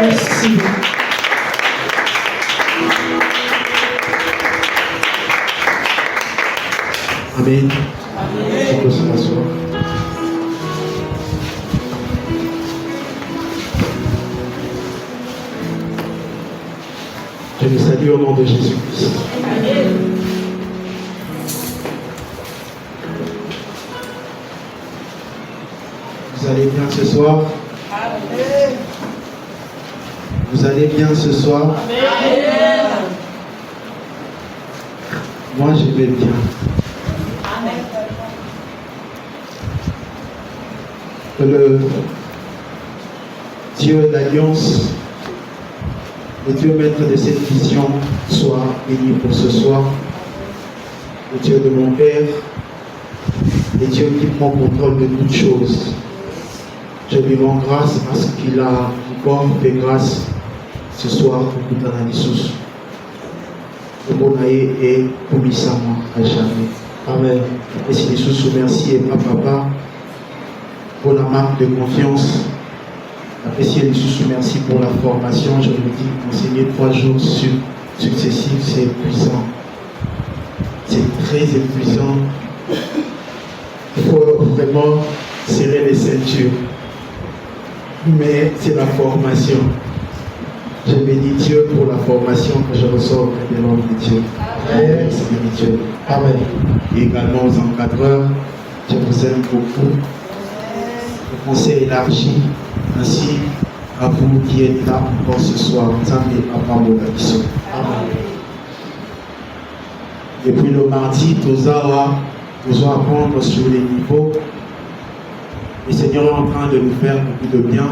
Merci. Amen. On peut se rasseoir. Je vous salue au nom de Jésus-Christ. Vous allez bien ce soir? Amen. Vous allez bien ce soir? Amen. Moi, je vais bien. Amen. Que le Dieu d'Alliance, le Dieu maître de cette vision, soit béni pour ce soir. Le Dieu de mon Père, le Dieu qui prend contrôle de toutes choses. Je lui rends grâce parce qu'il a encore fait grâce ce soir pour tout un Jessus. Le bon aïe est pour moi à jamais. Amen. Et si Jessus merci et papa pour la marque de confiance. Appréciez Jessus merci pour la formation. Je vous dis, enseigner 3 jours successifs, c'est épuisant. C'est très épuisant. Il faut vraiment serrer les ceintures. Mais c'est la formation. Je bénis Dieu pour la formation que je reçois auprès de l'homme de Dieu. Amen. Spirituel. Amen. Et également aux encadreurs, je vous aime beaucoup. Le conseil élargi, ainsi à vous qui êtes là encore ce soir. Amen. Depuis le mardi, nous allons apprendre sur les niveaux. Le Seigneur est en train de nous faire beaucoup de bien.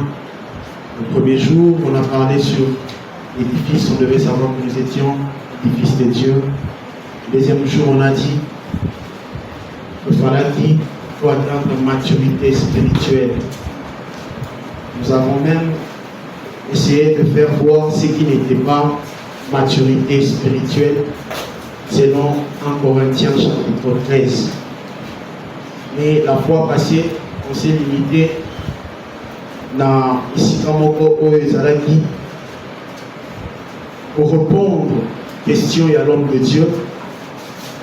Le premier jour, on a parlé sur l'édifice, on devait savoir que nous étions l'édifice de Dieu. Le deuxième jour, on a dit que Falaki faut atteindre une maturité spirituelle. Nous avons même essayé de faire voir ce qui n'était pas maturité spirituelle selon 1 Corinthiens chapitre 13. Mais la fois passée, on s'est limité dans ici Kamoko Oezalaki pour répondre aux questions à l'homme de Dieu,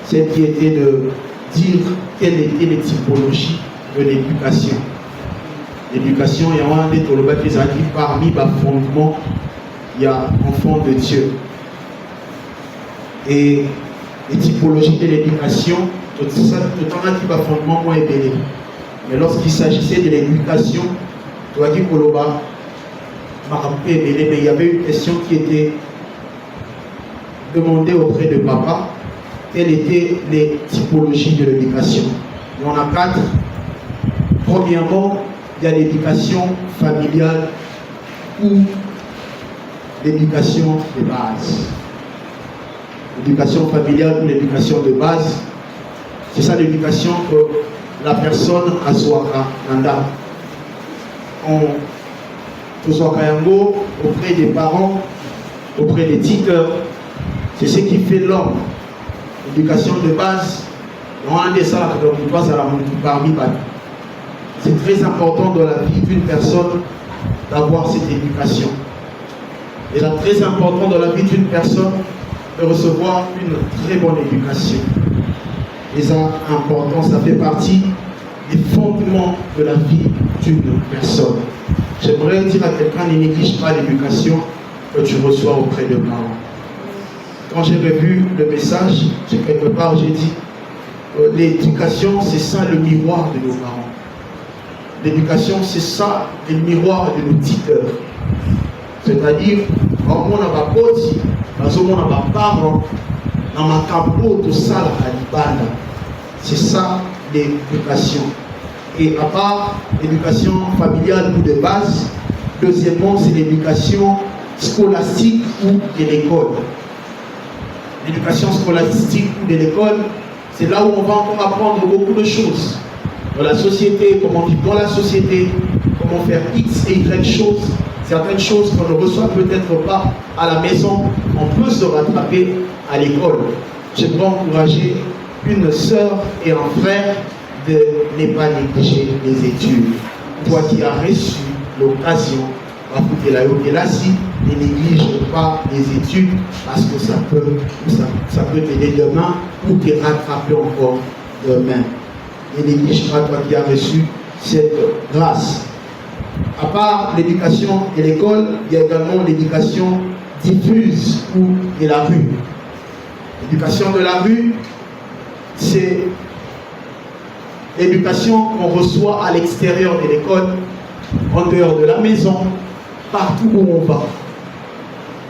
celle qui était de dire quelles étaient les typologies de l'éducation. L'éducation, il y a un des Toloba qui a dit parmi les fondements, il y a enfant de Dieu. Et les typologies de l'éducation, tout ça, tout le temps, il y a fondement moins élevé. Mais lorsqu'il s'agissait de l'éducation, tu as dit Koloba, mais il y avait une question qui était demandée auprès de papa. Quelles étaient les typologies de l'éducation? Il y en a 4. Premièrement, il y a l'éducation familiale ou l'éducation de base. L'éducation familiale ou l'éducation de base, c'est ça l'éducation que la personne a Swaka Nanda. On auprès des parents, auprès des tuteurs, c'est ce qui fait l'homme. L'éducation de base, c'est très important dans la vie d'une personne d'avoir cette éducation. Et c'est très important dans la vie d'une personne de recevoir une très bonne éducation. Et ça, important, ça fait partie des fondements de la vie d'une personne. J'aimerais dire à quelqu'un, ne néglige pas l'éducation que tu reçois auprès de parents. Quand j'ai revu le message, quelque part, j'ai dit, l'éducation, c'est ça le miroir de nos parents. L'éducation, c'est ça le miroir de nos tuteurs. C'est-à-dire, quand on a ma pote, quand on a ma parent, dans ma campo, tout ça, la libane. C'est ça l'éducation. Et à part l'éducation familiale ou de base, deuxièmement, c'est l'éducation scolastique ou de l'école. L'éducation scolastique ou de l'école, c'est là où on va encore apprendre beaucoup de choses. Dans la société, comment vivre dans la société, comment faire X et Y choses. Certaines choses qu'on ne reçoit peut-être pas à la maison, on peut se rattraper à l'école. J'aimerais encourager une sœur et un frère de ne pas négliger les études. Toi qui as reçu l'occasion ne néglige pas les études parce que ça peut t'aider demain ou te rattraper encore demain. Ne néglige pas toi qui as reçu cette grâce. À part l'éducation et l'école, il y a également l'éducation diffuse ou de la rue. L'éducation de la rue, c'est l'éducation qu'on reçoit à l'extérieur de l'école, en dehors de la maison, partout où on va.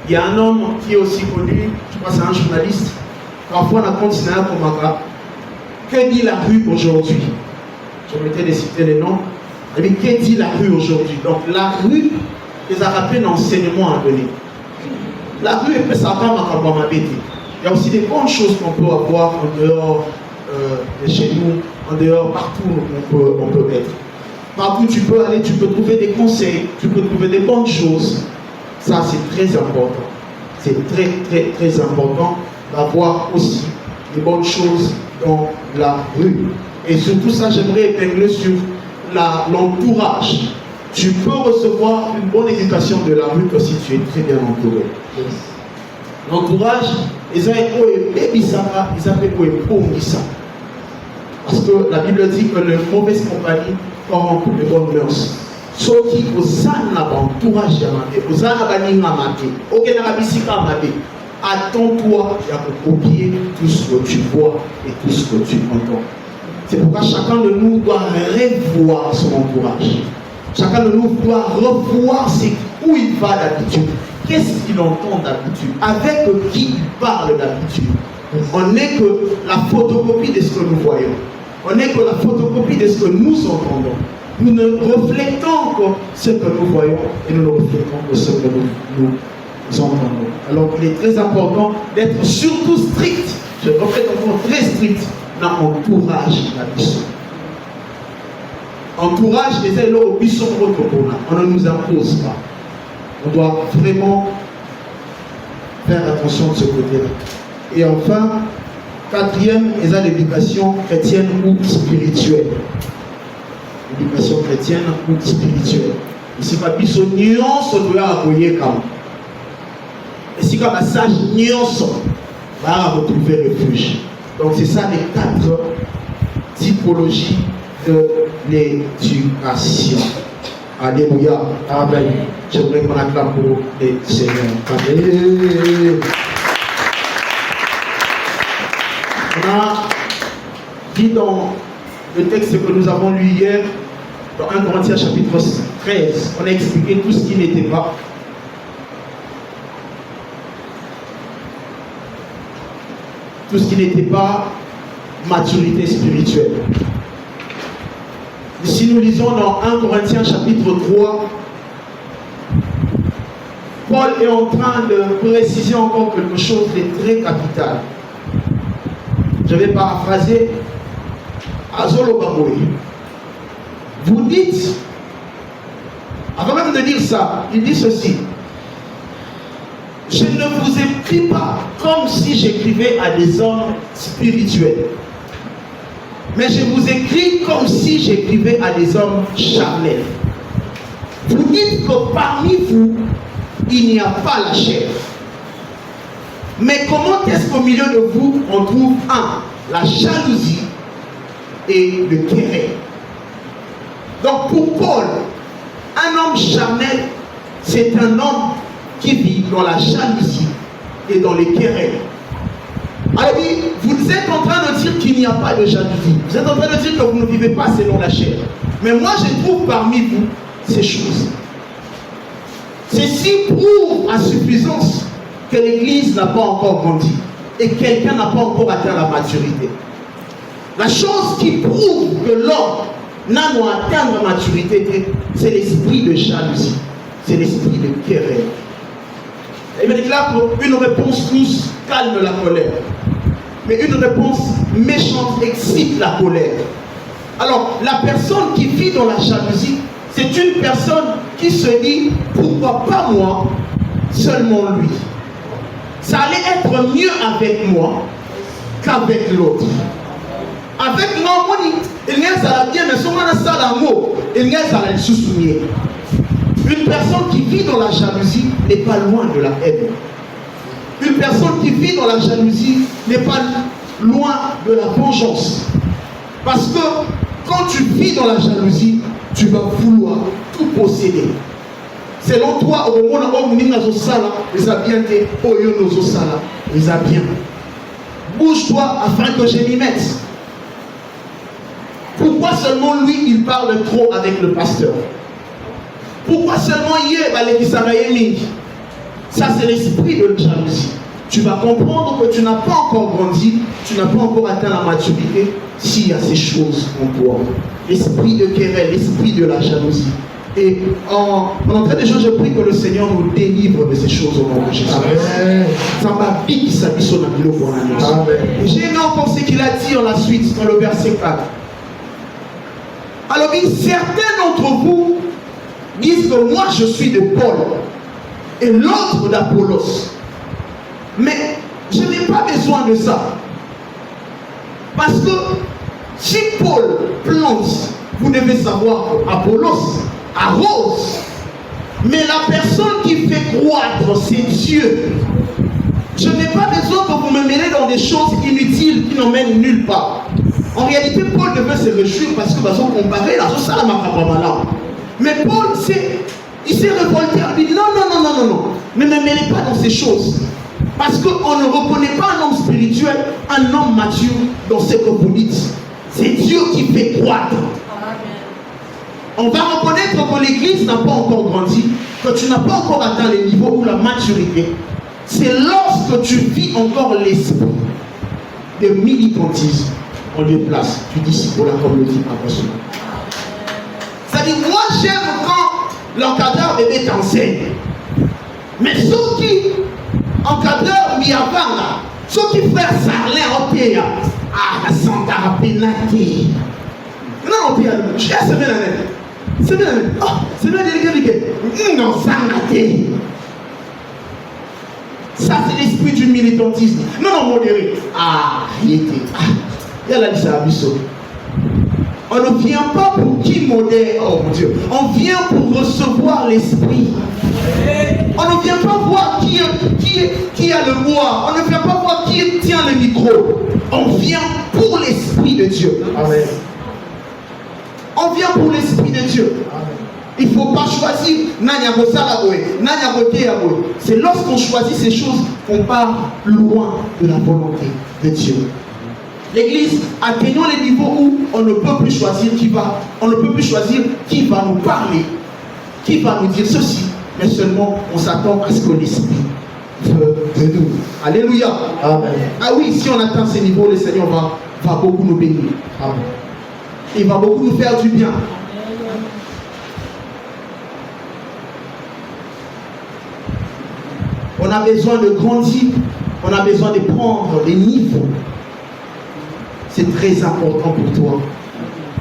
Il y a un homme qui est aussi connu, je crois que c'est un journaliste, parfois on a continué à Komaka. Que dit la rue aujourd'hui? Je m'étais de citer les noms. Mais que dit la rue aujourd'hui? Donc la rue, les a rappelé un enseignement à donner. La rue, elle peut s'attendre à avoir. Il y a aussi des bonnes choses qu'on peut avoir en dehors de chez nous, en dehors, partout où on peut être. Partout où tu peux aller, tu peux trouver des conseils, tu peux trouver des bonnes choses. Ça, c'est très important. C'est très, très, très important d'avoir aussi des bonnes choses dans la rue. Et surtout ça, j'aimerais épingler sur l'entourage. Tu peux recevoir une bonne éducation de la rue que si tu es très bien entouré. L'entourage, ils ont parce que la Bible dit que la mauvaise compagnie corrompt les bonnes mœurs. Sauf qui aux entourage aux attends-toi à copier tout ce que tu vois et tout ce que tu entends. C'est pourquoi chacun de nous doit revoir son entourage. Chacun de nous doit revoir où il va d'habitude. Qu'est-ce qu'il entend d'habitude? Avec qui il parle d'habitude? On n'est que la photocopie de ce que nous voyons. On n'est que la photocopie de ce que nous entendons. Nous ne reflétons que ce que nous voyons et nous ne reflétons que ce que nous entendons. Alors il est très important d'être surtout strict. Je répète encore très strict dans l'entourage de la mission. Entourage, on ne nous impose pas. On doit vraiment faire attention de ce côté-là. Et enfin, quatrième, il y a l'éducation chrétienne ou spirituelle. L'éducation chrétienne ou spirituelle. Ici, papi, son nuance doit accueillir comme. Et si comme un sage nuance, va retrouver refuge. Donc, c'est ça les 4 typologies de l'éducation. Alléluia. Amen. J'aimerais qu'on acclame pour les Seigneurs. Amen. On a dit dans le texte que nous avons lu hier, dans 1 Corinthiens chapitre 13, on a expliqué tout ce qui n'était pas. Tout ce qui n'était pas maturité spirituelle. Si nous lisons dans 1 Corinthiens chapitre 3, Paul est en train de préciser encore quelque chose de très capital. Je vais paraphraser Azolo Baboui. Vous dites, avant même de dire ça, il dit ceci: je ne vous écris pas comme si j'écrivais à des hommes spirituels, mais je vous écris comme si j'écrivais à des hommes charnels. Vous dites que parmi vous, il n'y a pas la chair. Mais comment est-ce qu'au milieu de vous, on trouve la jalousie et le querelle? Donc pour Paul, un homme charnel, c'est un homme qui vit dans la jalousie et dans les querelles. Alors vous êtes en train de dire qu'il n'y a pas de jalousie. Vous êtes en train de dire que vous ne vivez pas selon la chair. Mais moi je trouve parmi vous ces choses. Ceci prouve à suffisance que l'Église n'a pas encore grandi et quelqu'un n'a pas encore atteint la maturité. La chose qui prouve que l'homme n'a pas atteint la maturité, c'est l'esprit de jalousie, c'est l'esprit de querelle. Il me déclare qu'une réponse douce calme la colère, mais une réponse méchante excite la colère. Alors, la personne qui vit dans la jalousie, c'est une personne qui se dit, pourquoi pas moi, seulement lui. Ça allait être mieux avec moi qu'avec l'autre. Avec moi, il n'y a pas bien, mais si on a ça dans mot, il n'y a pas de souci. Une Une personne qui vit dans la jalousie n'est pas loin de la haine. Une personne qui vit dans la jalousie n'est pas loin de la vengeance. Parce que quand tu vis dans la jalousie, tu vas vouloir tout posséder. Selon toi, au moment où tu es bien. Bouge-toi afin que je m'y mette. Pourquoi seulement lui, il parle trop avec le pasteur? Pourquoi seulement ça, c'est l'esprit de la jalousie. Tu vas comprendre que tu n'as pas encore grandi, tu n'as pas encore atteint la maturité s'il y a ces choses en toi. L'esprit de querelle, l'esprit de la jalousie. Et en entrée des choses, je prie que le Seigneur nous délivre de ces choses au nom de Jésus. Amen. J'ai aimé encore ce qu'il a dit en la suite, dans le verset 4. Alors, certains d'entre vous disent que moi je suis de Paul et l'autre d'Apollos. Mais je n'ai pas besoin de ça. Parce que si Paul plante, vous devez savoir qu'Apollos arrose. Mais la personne qui fait croître, c'est Dieu. Je n'ai pas besoin que vous me mêlez dans des choses inutiles qui n'emmènent nulle part. En réalité, Paul devait se réjouir parce que comparé à ça, mais Paul, il s'est révolté. Il dit non. Ne me mêlez pas dans ces choses. Parce qu'on ne reconnaît pas un homme spirituel, un homme mature dans ce que vous dites. C'est Dieu qui fait croître. On va reconnaître que l'église n'a pas encore grandi, que tu n'as pas encore atteint le niveau ou la maturité. C'est lorsque tu vis encore l'esprit de militantisme en lieu de place. Tu dis si pour la comme le dit apostole. C'est-à-dire, moi j'aime quand l'encadreur bébé t'enseigne. Mais ceux qui encadreur mi avant là, ceux qui font Sarlin au pays, ah, Santa Penati. Non, au pays, je suis à ce moment-là. C'est bien, c'est bien délicat. Non, ça n'a été. Ça, c'est l'esprit du militantisme. Non, modéré. Ah, il était. Il y a la liste à Abisso. On ne vient pas pour qui modère, oh mon Dieu. On vient pour recevoir l'esprit. On ne vient pas voir qui a le bois. On ne vient pas voir qui tient le micro. On vient pour l'esprit de Dieu. Amen. On vient pour l'esprit de Dieu. Il ne faut pas choisir. C'est lorsqu'on choisit ces choses qu'on part loin de la volonté de Dieu. L'église, atteignons les niveaux où on ne peut plus choisir qui va. On ne peut plus choisir qui va nous parler, qui va nous dire ceci. Mais seulement on s'attend à ce que l'esprit veut de nous. Alléluia. Amen. Ah oui, si on atteint ces niveaux, le Seigneur va beaucoup nous bénir. Amen. Il va beaucoup nous faire du bien. On a besoin de grandir. On a besoin de prendre des niveaux. C'est très important pour toi.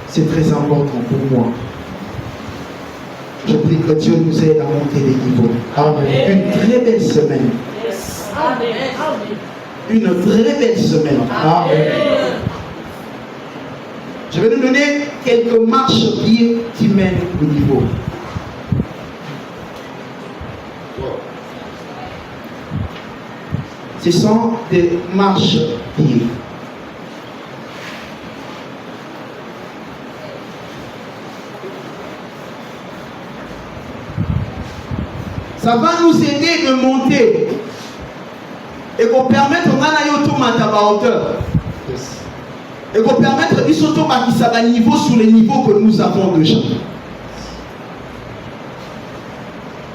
C'est très important pour moi. Je prie que Dieu nous aide à monter les niveaux. Amen. Une très belle semaine. Amen. Une très belle semaine. Amen. Je vais nous donner quelques marches-pieds qui mènent au niveau. Ce sont des marches-pieds. Ça va nous aider de monter et qu'on permette au hauteur. Et qu'on permette de s'auto niveau sur les niveaux que nous avons déjà.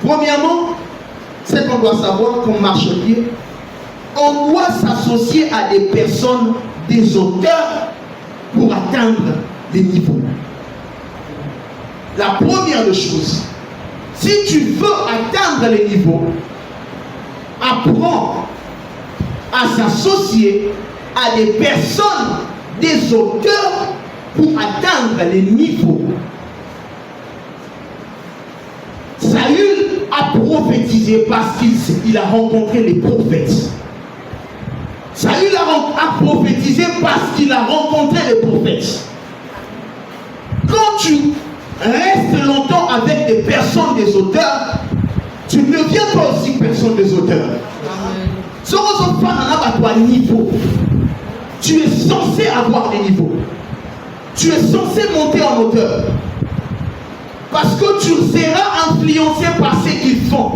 Premièrement, c'est qu'on doit savoir qu'on marche bien. On doit s'associer à des personnes, des auteurs, pour atteindre des niveaux. La première des choses, si tu veux atteindre les niveaux, apprends à s'associer à des personnes, des auteurs pour atteindre les niveaux. Saül a prophétisé parce qu'il a rencontré les prophètes. Saül a prophétisé parce qu'il a rencontré les prophètes. Quand tu reste longtemps avec des personnes des auteurs, tu ne deviens pas aussi personne des auteurs. Niveau. Tu es censé avoir des niveaux. Tu es censé monter en hauteur. Parce que tu seras influencé par ce qu'ils font.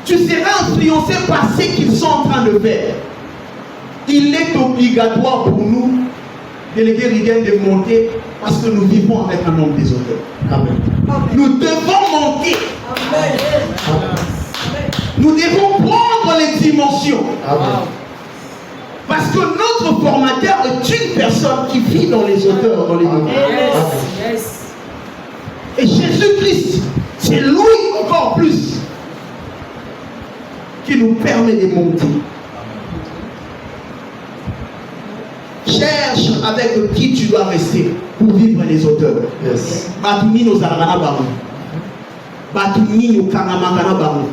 Tu seras influencé par ce qu'ils sont en train de faire. Il est obligatoire pour nous, délégués rigains, de monter parce que nous vivons avec un homme des auteurs. Amen. Nous devons monter. Amen. Nous devons prendre les dimensions. Amen. Parce que notre formateur est une personne qui vit dans les auteurs, dans les niveaux. Yes. Et Jésus-Christ, c'est lui encore plus qui nous permet de monter. Cherche avec qui tu dois rester pour vivre les auteurs. Yes. Batumi nos arana baru. Batumi nos kanamakana baru.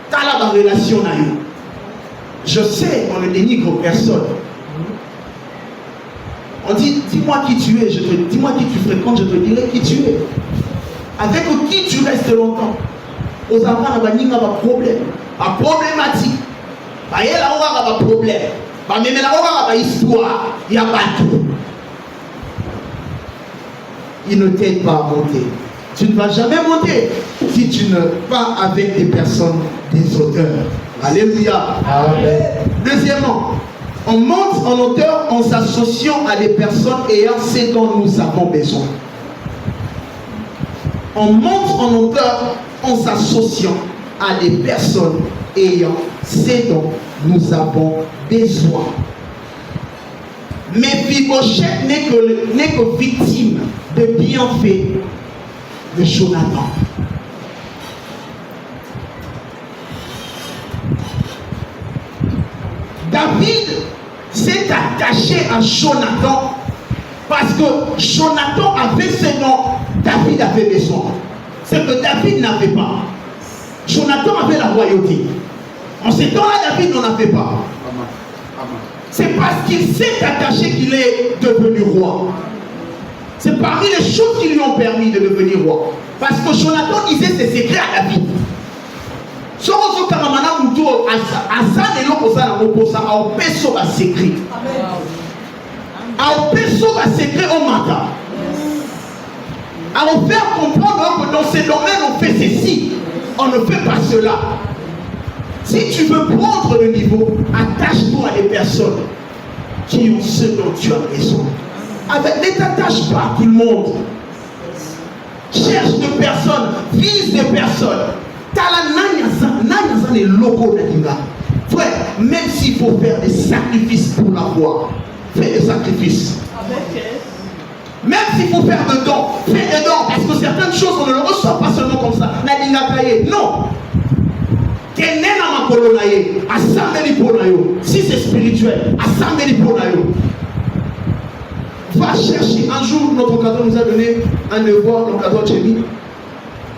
T'as la relation na yo. Je sais, on ne dénigre personne. On dit, dis-moi qui tu es, dis-moi qui tu fréquentes, je te dirai qui tu es. Avec qui tu restes longtemps. Aux enfants, il y a un problème. Un problématique. Il y a un problème. Il y a une histoire. Il y a pas tout. Il ne t'aide pas à monter. Tu ne vas jamais monter si tu ne vas avec des personnes, des auteurs. Alléluia. Amen. Deuxièmement, on monte en hauteur en s'associant à des personnes ayant ce dont nous avons besoin. On monte en hauteur en s'associant à des personnes ayant ce dont nous avons besoin. Mephibosheth n'est que victime de bienfaits de Jonathan. David s'est attaché à Jonathan parce que Jonathan avait ce dont David avait besoin. C'est que David n'avait pas. Jonathan avait la royauté. En ce temps-là, David n'en avait pas. C'est parce qu'il s'est attaché qu'il est devenu roi. C'est parmi les choses qui lui ont permis de devenir roi. Parce que Jonathan disait ses secrets à David. Sorozo Karamana Mouto, Azan et l'Oposa, l'Oposa, a opéso va secret. A opéso va secret au matin. A nous faire comprendre que dans ces domaines on fait ceci, on ne fait pas cela. Si tu veux prendre le niveau, attache-toi à des personnes qui ont ce dont tu as besoin. Ne t'attache pas à tout le monde. Cherche des personnes, vise des personnes. Frère, même s'il faut faire des sacrifices pour la foi, fais des sacrifices. Même s'il faut faire des dons, fais des dons. Parce que certaines choses, on ne le reçoit pas seulement comme ça. Non. Si c'est spirituel, va chercher. Un jour, notre cadeau nous a donné un devoir, le cadeau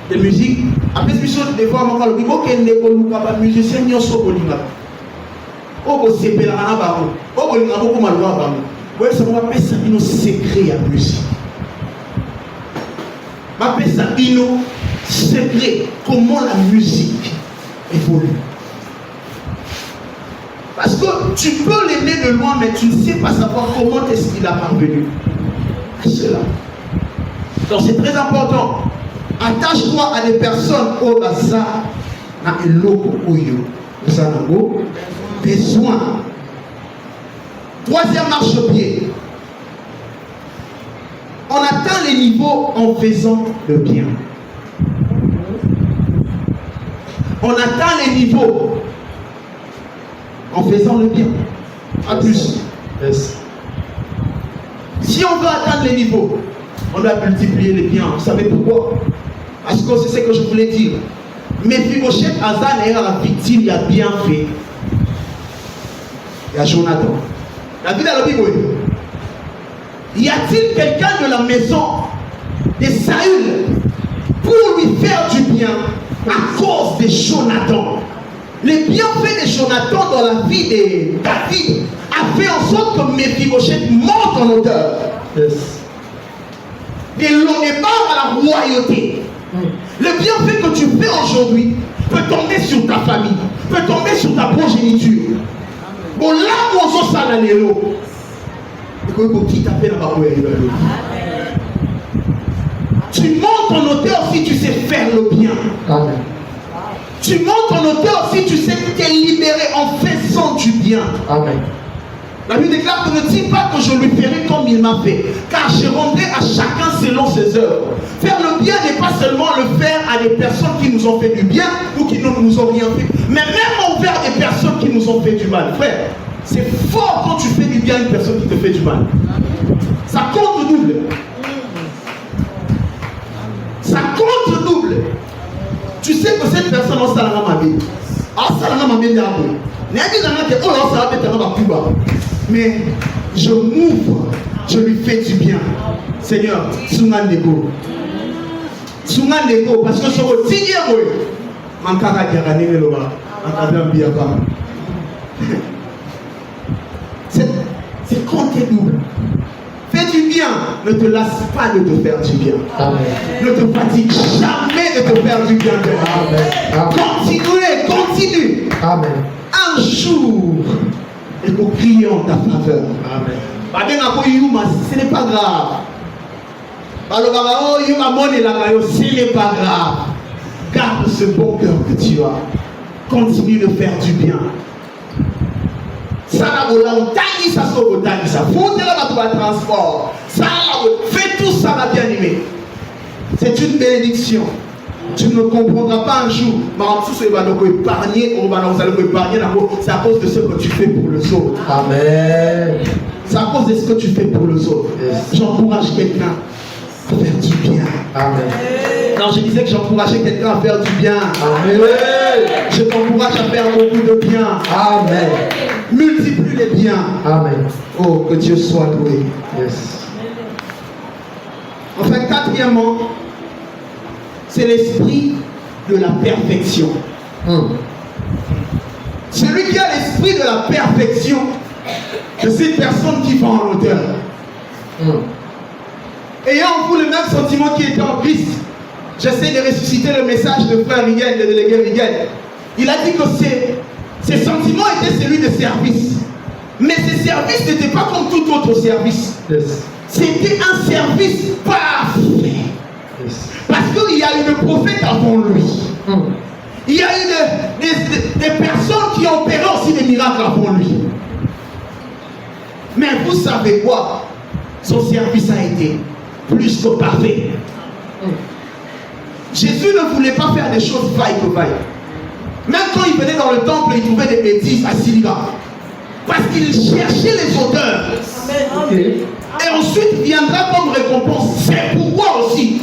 de musique. Après ce que des fois, on va le dire que les musiciens n'y sont pas. Oh, c'est pas la baron. Oh, il y a beaucoup de mal à baron. Oui, ça va pas ça nos secrets à musique. Ma paix ça nos secrets comment la musique évolue. Parce que tu peux l'aimer de loin, mais tu ne sais pas savoir comment est-ce qu'il a parvenu à cela. Donc c'est très important. Attache-toi à des personnes au bazar, dans le logo oyo, nous avons besoin. Troisième marche-pied. On atteint les niveaux en faisant le bien. On atteint les niveaux en faisant le bien. À plus. Yes. Si on veut atteindre les niveaux, on doit multiplier les biens. Vous savez pourquoi? Parce que c'est ce que je voulais dire. Mephibosheth Azan est la victime, il a bien fait. Il y a Jonathan. David a le Bible. Y a-t-il quelqu'un de la maison de Saül pour lui faire du bien à cause de Jonathan? Les bienfaits de Jonathan dans la vie de David a fait en sorte que Mephibosheth monte en hauteur. Yes. de l'honneur à la royauté. Le bienfait que tu fais aujourd'hui peut tomber sur ta famille, peut tomber sur ta progéniture. Bon, là, on s'en sale à l'élo. Tu montes en hauteur si tu sais faire le bien. Amen. Tu montes en hauteur si tu sais te libérer en faisant du bien. Amen. La Bible déclare que ne dis pas que je lui ferai comme il m'a fait, car je rendrai à chacun selon ses œuvres. Faire le bien n'est pas seulement le faire à des personnes qui nous ont fait du bien ou qui ne nous ont rien fait, mais même envers des personnes qui nous ont fait du mal. Frère, c'est fort quand tu fais du bien à une personne qui te fait du mal. Ça compte double. Ça compte double. Tu sais que cette personne en salama ma vie. En salama ma vie mais je m'ouvre, je lui fais du bien. Seigneur, Sungan Nego. Sungan Nego, parce que sur le tigre, Mankara Garani Meloa, Mankara Biaba. C'est compté double. Fais du bien, ne te lasse pas de te faire du bien. Amen. Ne te fatigue jamais de te faire du bien. Amen. Continue. Amen. Un jour, et pour crier en ta faveur. Amen. Ce n'est pas grave. Ce n'est pas grave. Garde ce bon cœur que tu as. Continue de faire du bien. Fais tout ça, ma bien-aimée. C'est une bénédiction. Tu ne comprendras pas un jour. C'est à cause de ce que tu fais pour les autres. Amen. C'est à cause de ce que tu fais pour les autres. Yes. J'encourage quelqu'un à faire du bien. Amen. Quand je disais que j'encourageais quelqu'un à faire du bien, amen. Je t'encourage à faire beaucoup de bien. Amen. Multiplie les biens. Amen. Oh, que Dieu soit loué. Yes. Enfin, quatrièmement, c'est l'esprit de la perfection. Celui qui a l'esprit de la perfection, c'est cette personne qui va en hauteur. Ayant en vous le même sentiment qui était en Christ, j'essaie de ressusciter le message de frère Miguel, le délégué Miguel. Il a dit que ses sentiments étaient celui de service. Mais ces services n'étaient pas comme tout autre service. Yes. C'était un service parfait. Yes. Parce qu'il y a eu le prophète avant lui. Il y a eu des personnes qui ont opéré aussi des miracles avant lui. Mais vous savez quoi? Son service a été plus que parfait. Jésus ne voulait pas faire des choses vaille que vaille. Même quand il venait dans le temple, il trouvait des bêtises à Siliga. Parce qu'il cherchait les auteurs. Okay. Et ensuite viendra comme récompense. C'est pourquoi aussi,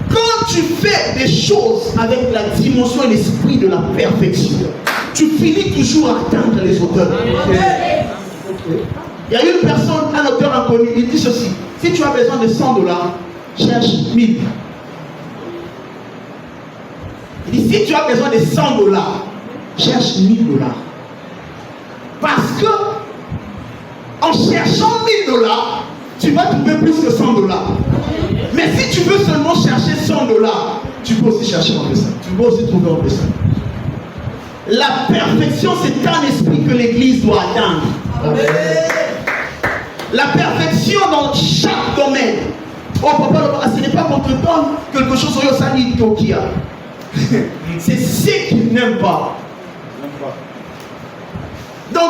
quand tu fais des choses avec la dimension et l'esprit de la perfection, tu finis toujours à atteindre les auteurs. Okay. Il y a une personne, un auteur inconnu, il dit ceci: si tu as besoin de $100, cherche 1000. Il dit, si tu as besoin de $100, cherche $1000. Parce que en cherchant $1000, tu vas trouver plus que $100. Mais si tu veux seulement chercher $100, tu peux aussi chercher en deçà. Tu peux aussi trouver en deçà. La perfection, c'est un esprit que l'Église doit atteindre. Amen. La perfection dans chaque domaine. Oh papa, ce n'est pas qu'on te donne quelque chose au Yosani Tokia. C'est ce qu'ils n'aiment pas. Dans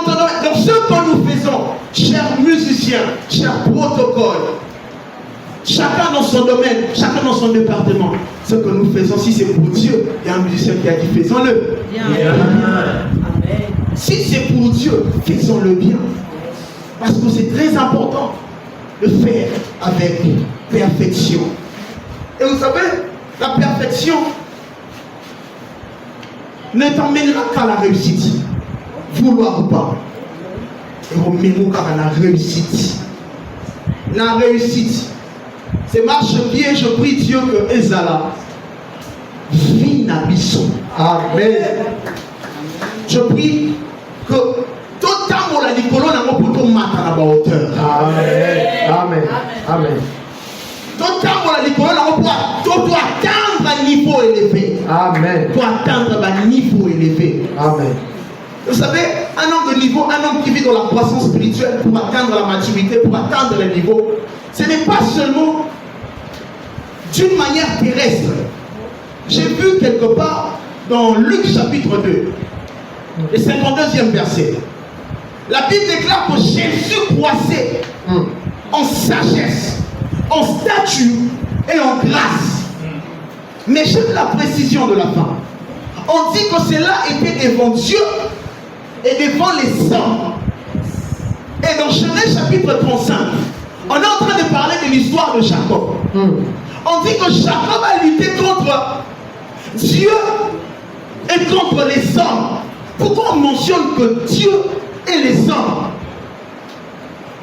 ce que nous faisons, chers musiciens, chers protocoles, chacun dans son domaine, chacun dans son département, ce que nous faisons, si c'est pour Dieu, il y a un musicien qui a dit faisons-le. Si c'est pour Dieu, faisons-le bien. Parce que c'est très important de faire avec perfection. Et vous savez, la perfection ne t'emmènera qu'à la réussite. Vouloir ou pas. Et on met qu'à la réussite. La réussite. C'est marche bien, je prie Dieu que Ezala vit n'abissons. Amen. Je prie que tout temps la nicolo n'a pas pour ton matin à la hauteur. Amen. Amen. Amen. Donc, tu dois atteindre un niveau élevé. Amen. Tu dois atteindre un niveau élevé. Amen. Vous savez, un homme de niveau, un homme qui vit dans la croissance spirituelle pour atteindre la maturité, pour atteindre le niveau, ce n'est pas seulement d'une manière terrestre. J'ai vu quelque part dans Luc chapitre 2, le 52e verset. La Bible déclare que Jésus croissait en sagesse, en stature et en grâce. Mais j'aime la précision de la fin. On dit que cela était devant Dieu et devant les hommes. Et dans Genèse chapitre 35, on est en train de parler de l'histoire de Jacob. On dit que Jacob a lutté contre Dieu et contre les hommes. Pourquoi on mentionne que Dieu et les hommes?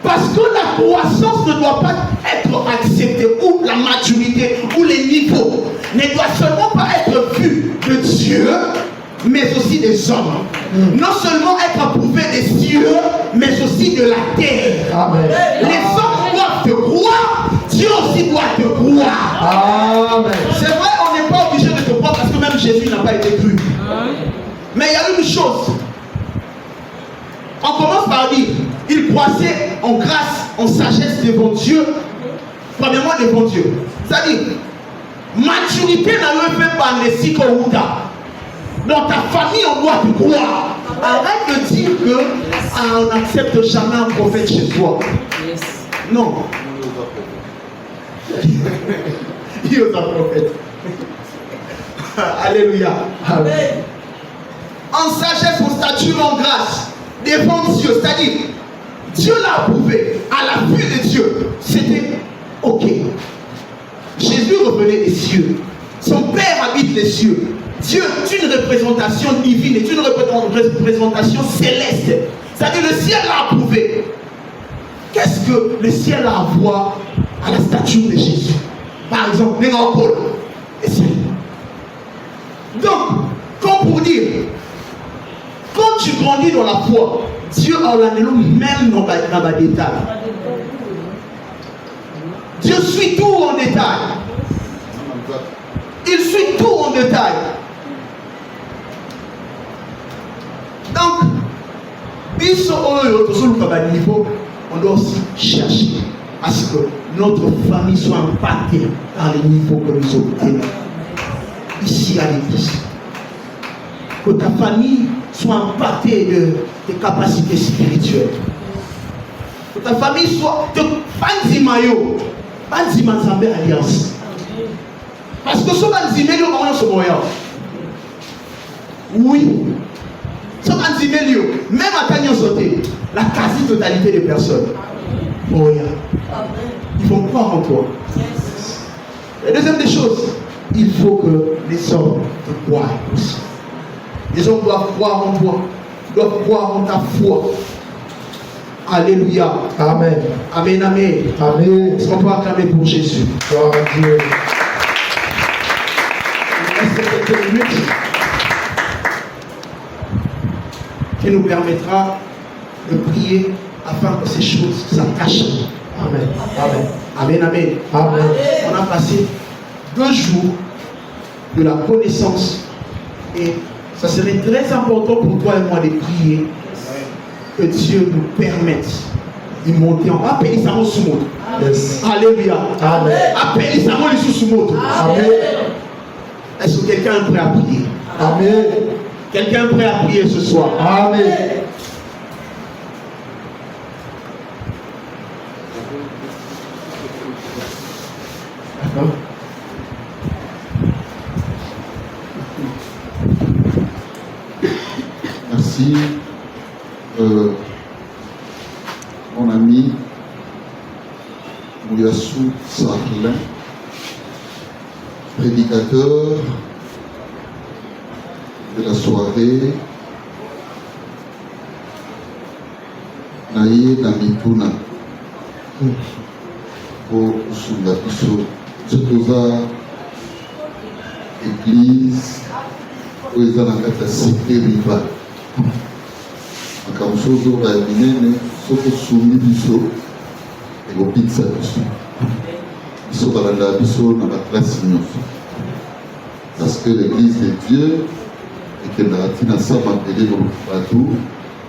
Parce que la croissance ne doit pas être acceptée, ou la maturité, ou les niveaux ne doivent seulement pas être vus de Dieu, mais aussi des hommes. Non seulement être approuvé des cieux, mais aussi de la terre. Amen. Les hommes doivent te croire, Dieu aussi doit te croire. Amen. C'est vrai, on n'est pas obligé de te croire parce que même Jésus n'a pas été cru. Mais il y a une chose. On commence par dire, il croissait en grâce, en sagesse devant Dieu. Premièrement devant Dieu. C'est-à-dire, maturité n'a eu fait par les Sikouda. Dans ta famille, on doit te croire. Arrête de dire que on n'accepte jamais un prophète chez toi. Non. Il est un prophète. Alléluia. Amen. En sagesse, en stature, en grâce, devant Dieu. C'est-à-dire, Dieu l'a approuvé. À la vue de Dieu, c'était OK. Jésus revenait des cieux. Son Père habite les cieux. Dieu est une représentation divine, est une représentation céleste. C'est-à-dire, le ciel l'a approuvé. Qu'est-ce que le ciel a à voir à la stature de Jésus? Par exemple, les cieux. Donc, comme pour dire, quand tu grandis dans la foi, Dieu a l'anneau même dans le détail. Dieu suit tout en détail. Il suit tout en détail. Donc, on doit aussi chercher à ce que notre famille soit impactée dans les niveaux que nous obtenons ici à l'église. Que ta famille soit impactée de tes capacités spirituelles. Que ta famille soit de Banzimayo, Banzima Zambé Alliance. Parce que ce Banzimayo, on est ce moyen. Oui. Ce Banzimayo, même à Canyon Sauté, la quasi-totalité des personnes. Oh, yeah. Ils vont croire en toi. La deuxième des choses, il faut que les hommes te croient aussi. Les hommes doivent croire en toi, doivent croire en ta foi. Alléluia. Amen. Amen, amen. Amen. Est-ce qu'on peut acclamer pour Jésus? Gloire à Dieu. Il reste quelques minutes qui nous permettra de prier afin que ces choses s'attachent. Amen. Amen. Amen, amen. Amen. On a passé 2 jours de la connaissance et ça serait très important pour toi et moi de prier que Dieu nous permette de monter en appel Isamo Sumoto. Yes. Alléluia. Amen. Appel Isamo Sumoto. Amen. Est-ce que quelqu'un est prêt à prier? Amen. Quelqu'un est prêt à prier ce soir? Amen. D'accord. Merci, mon ami Mouyassou Sarlin, prédicateur de la soirée Naye Namituna pour Sunga Iso, Tsotoza église où ils ont la cité riva. Akamusozo ba minene soko sumi biso ego pizza biso. biso balanda biso na baklase nyonso. Parce que l'église de Dieu ekendaka ntina sa mabele bato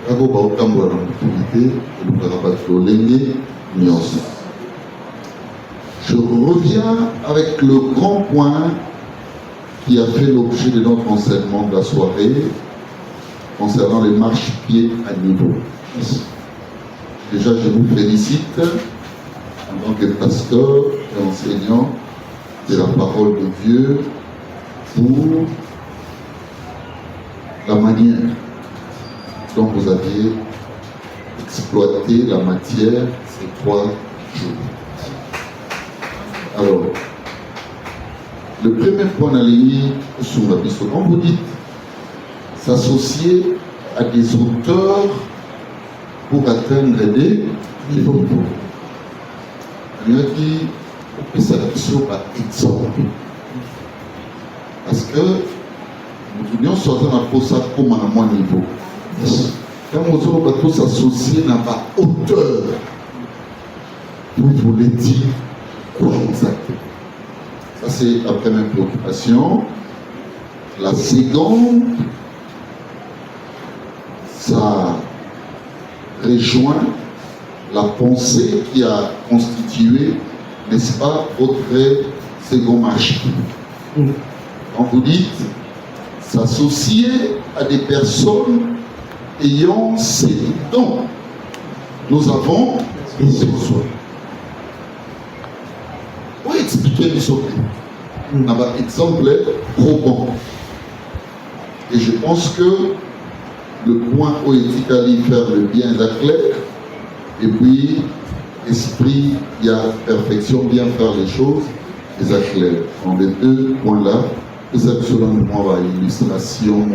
kako baotambola na motumite elukaka bato lolenge nyonso. Je reviens avec le grand point qui a fait l'objet de notre enseignement de la soirée concernant les marchepieds à niveau. Déjà, je vous félicite en tant que pasteur et enseignant de la parole de Dieu pour la manière dont vous aviez exploité la matière ces 3 jours. Alors, le premier point à ligne sur la piste, quand vous dites s'associer à des auteurs pour atteindre des niveaux. Il y a dit, on peut s'adapter par exemple. Parce que nous voulions sortir un peu ça comme à mon niveau. Quand nous allons s'associer à ma hauteur, vous voulez dire quoi exactement? Ça, c'est la première préoccupation. La seconde, ça rejoint la pensée qui a constitué, n'est-ce pas, votre second marché. Quand vous dites s'associer à des personnes ayant ces dons, nous avons besoin. Pour expliquer les choses, on a un exemple probant. Et je pense que le point où est allé faire le bien est clair, et puis esprit, il y a perfection, bien faire les choses, est clair. Dans les 2 points-là, vous avez selon moi une illustration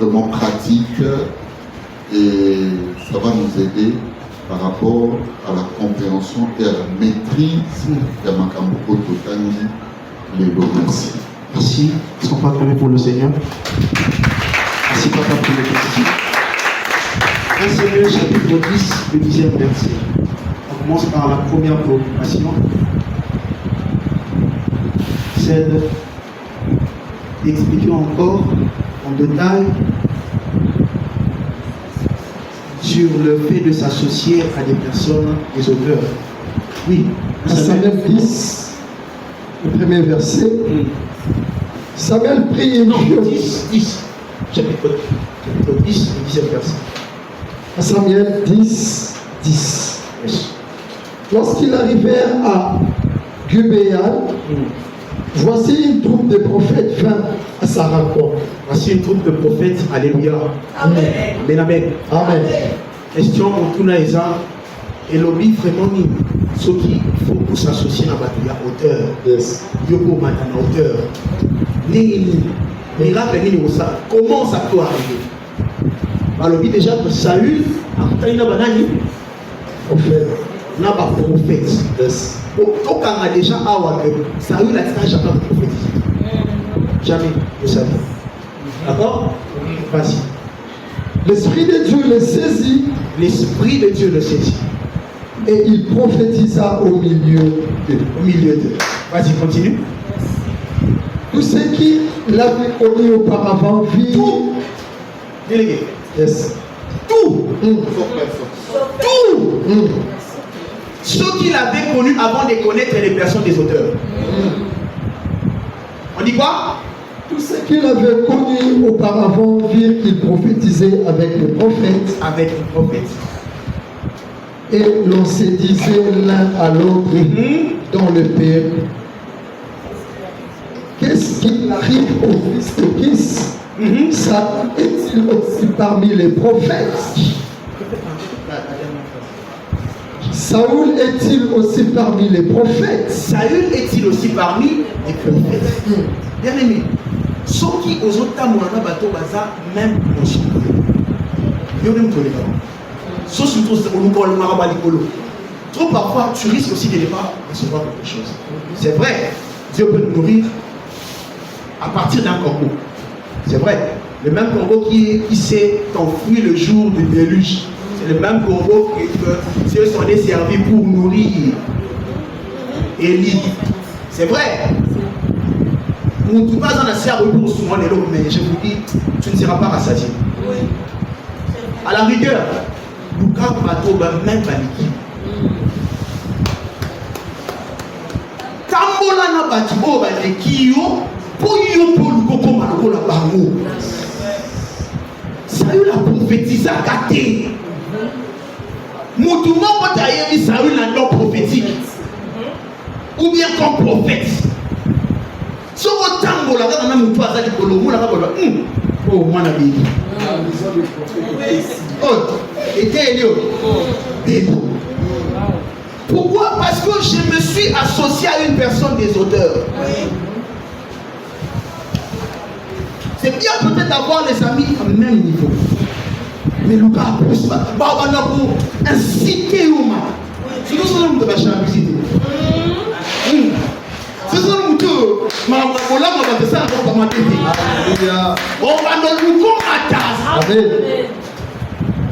vraiment pratique, et ça va nous aider par rapport à la compréhension et à la maîtrise de Makambo Totani, les merci. Merci. Ils ne sont pas acclamés pour le Seigneur. Merci papa pour les questions. 1 Samuel chapitre 10, le 10e verset. On commence par la première préoccupation. Celle d'expliquer encore en détail sur le fait de s'associer à des personnes, des auteurs. Oui. 1 Samuel 10, le premier verset. Samuel prie et non, 10. Chapitre 10, le 10e verset. Samuel 10, 10. Yes. Lorsqu'ils arrivèrent à Gubéal, voici une troupe de prophètes vint à sa rencontre. Voici une troupe de prophètes. Alléluia. Amen. Amen. Amen. Amen. Question au Tunaïsa. Et l'objet vraiment ni ce qui faut pour s'associer à la hauteur. Yes. Yoko Matana hauteur. Ni miracle ni ça. Comment ça peut arriver? Alors déjà que Saül a eu banani Prophète. N'a pas prophète. Yes. Quand on a déjà Saül a été jamais prophétisé. Jamais de sa vie. D'accord? Vas-y. L'Esprit de Dieu le saisit. L'Esprit de Dieu le saisit. Et il prophétisa au milieu d'eux. Vas-y, continue. Tous ceux qui l'avaient connu auparavant virent. Tout. Délégué. Yes. Tout. Tout. Mm. Ceux qui l'avaient connu avant de connaître les personnes des auteurs. On dit quoi? Tous ceux qui l'avaient connu auparavant virent qu'il prophétisait avec les prophètes. Avec les prophètes. Et l'on se disait l'un à l'autre dans le peuple. Qu'est-ce qui arrive au fils de Kis? Satan est-il aussi parmi les prophètes? Saül est-il aussi parmi les prophètes? Saül est-il aussi parmi les prophètes? Bien aimé, ceux qui osent tamouana bateau baza même dans son trop parfois tu risques aussi de ne pas recevoir quelque chose. C'est vrai, Dieu peut nous nourrir à partir d'un corbeau. C'est vrai, le même corbeau qui s'est enfui le jour du déluge, c'est le même corbeau que Dieu s'en est servi pour nourrir. Élie. C'est vrai. Mais je vous dis, tu ne seras pas rassasié. À la rigueur, Lucas Bateau va même paniquer. Kambola na bati o ba lekiyo po yo po lukoko maloko la bango. Saül a prophétisé à Katé. Moutouma quand tu as Saül a non prophétique. Ou bien comme prophète. Si on tango la gana moutou a zali kolomo la gana oh moi na bibi. Oh était Elio. Pourquoi? Parce que je me suis associé à une personne des auteurs. C'est bien peut-être d'avoir les amis au même niveau. Mais le gars plus pas. On a pour inciter au mal. C'est nous sommes de la chambre visiter. C'est ça le mouton. Mais on l'a fait ça avant de m'attendre. On va dans le mouton à tasse. Amen.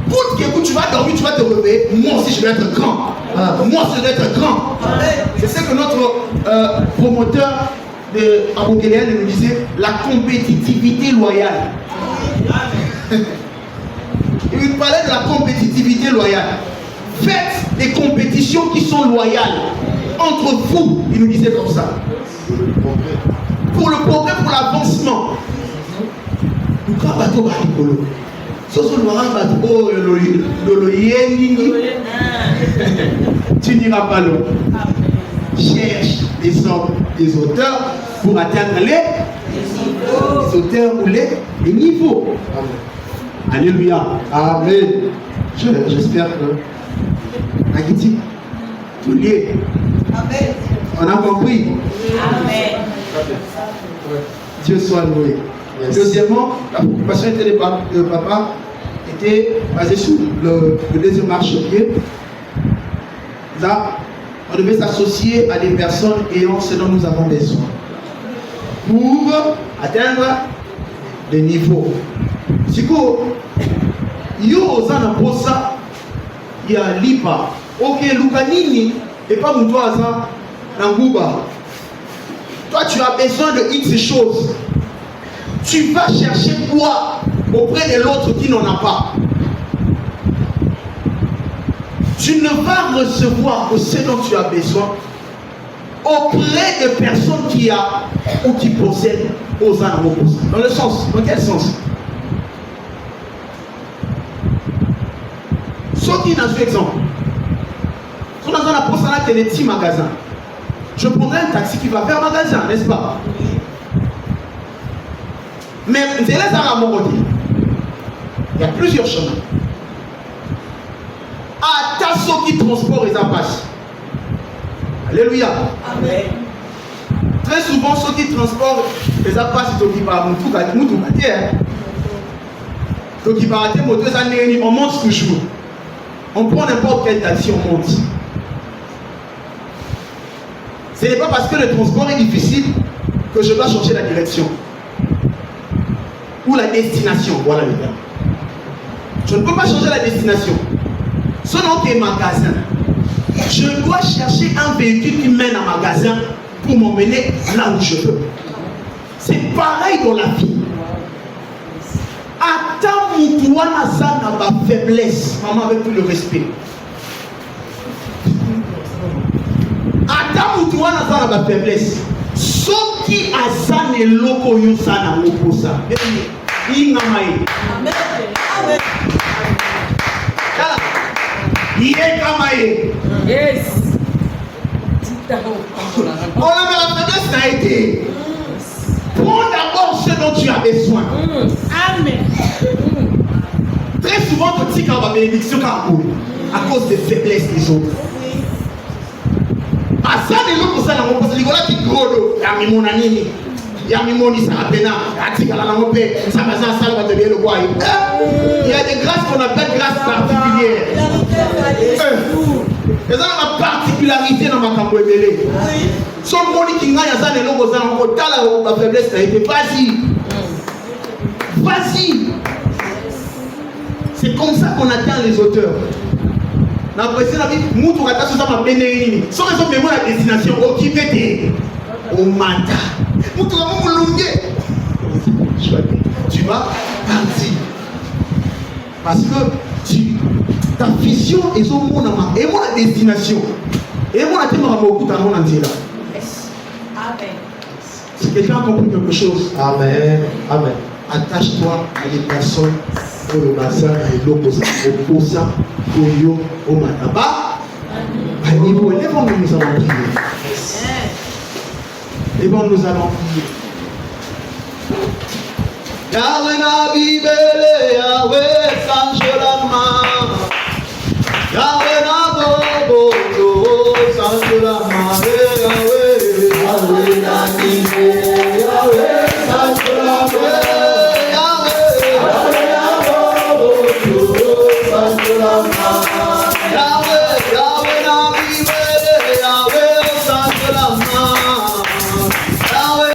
Pour que tu vas dormir, tu vas te réveiller. Moi aussi, je vais être grand. Moi, je vais être grand. C'est ce que notre promoteur de Aboukéléa nous disait, la compétitivité loyale. Il nous parlait de la compétitivité loyale. Faites des compétitions qui sont loyales entre vous. Il nous disait comme ça. Pour le progrès, pour l'avancement. Nous quand bateau bateau. Tu n'iras pas loin. Cherche des hommes, des auteurs pour atteindre les auteurs ou les niveaux. Amen. Alléluia. Amen. J'espère que Agiti, tout lié. Amen. On a compris. Amen. Dieu soit loué. Yes. Deuxièmement, la préoccupation de papa était basée sur le deuxième marchepied. Là, on devait s'associer à des personnes ayant ce dont nous avons besoin pour atteindre des niveaux. Si vous avez ça, il y a l'IPA. Ok, Lukanini et pas Moutouaza, Nangouba. Toi, tu as besoin de X choses. Tu vas chercher quoi auprès de l'autre qui n'en a pas? Tu ne vas recevoir que ce dont tu as besoin auprès de personnes qui ont ou qui possèdent aux animaux. Dans le sens, dans quel sens? Sauf qui n'a pas exemple. Si on a un poste à la petits magasins, je prendrai un taxi qui va faire magasin, n'est-ce pas? Mais il y a plusieurs chemins. À ta qui transport les apaches. Alléluia. Amen. Très souvent, ceux qui transportent les apaches, ils sont par on monte toujours. On prend n'importe quel taxi, on monte. Ce n'est pas parce que le transport est difficile que je dois changer la direction. Ou la destination, voilà le terme. Je ne peux pas changer la destination. Ce nom est magasin. Je dois chercher un véhicule qui mène à magasin pour m'emmener là où je veux. C'est pareil dans la vie. Attends, Moutouana, ça n'a pas faiblesse. Maman, avec tout le respect. Attends, Moutouana, ça n'a pas faiblesse. Sauf qui a ça n'est loko yo ça n'a pas ça. Il n'a pas. Amen. Amen. Il est kamaye. Yes. On a la faiblesse n'a été. Prends d'abord ce dont tu as besoin. Amen. Très souvent, tu dis qu'on va bénédiction à cause des faiblesses des autres. À ça, les autres, ça n'a pas passé. Les gars qui gros, il y a mon ami. Il y a mon ami, ça a peine. Il y a des grâces qu'on appelle grâces particulières. Et ça, la particularité dans ma campagne. Son monde qui gagne, ça, les logos, ça, la faiblesse, ça a été vas-y. Vas-y. C'est comme ça qu'on atteint les auteurs. Na président la vie, moutou kata sous ma bénéini. Sans raison de mémoire la destination, occupé au mata. Moutou kama moulungé. Tu vas partir. Parce que ta vision est au monde et mon destination. Et mon atteindre beaucoup dans mon entier là. Amen. Si quelqu'un a compris quelque chose, Amen. Amen. attache-toi à des personnes au le bassin et l'opposé, au posa, au yo, au mataba. À niveau, lèvons-nous, nous allons prier. Lèvons-nous, nous allons prier. Yahweh na bibele, Yahweh sanjolama, Yahweh